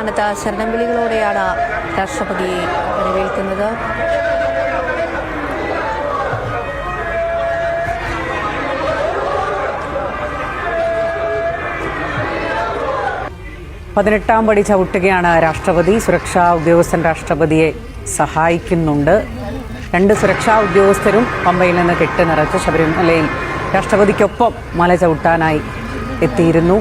സന്നിധാനത്ത് ശരണം വിളികളോടെയാണ് രാഷ്ട്രപതിയെ വരവേൽക്കുന്നത്. പതിനെട്ടാം പടി ചവിട്ടുകയാണ് രാഷ്ട്രപതി. സുരക്ഷാ ഉദ്യോഗസ്ഥൻ രാഷ്ട്രപതിയെ സഹായിക്കുന്നുണ്ട്. 2 സുരക്ഷാ ഉദ്യോഗസ്ഥരും പമ്പയിൽ നിന്ന് കെട്ട് നിറച്ച് ശബരിമലയിൽ രാഷ്ട്രപതിക്കൊപ്പം മല ചവിട്ടാനായി എത്തിയിരുന്നു.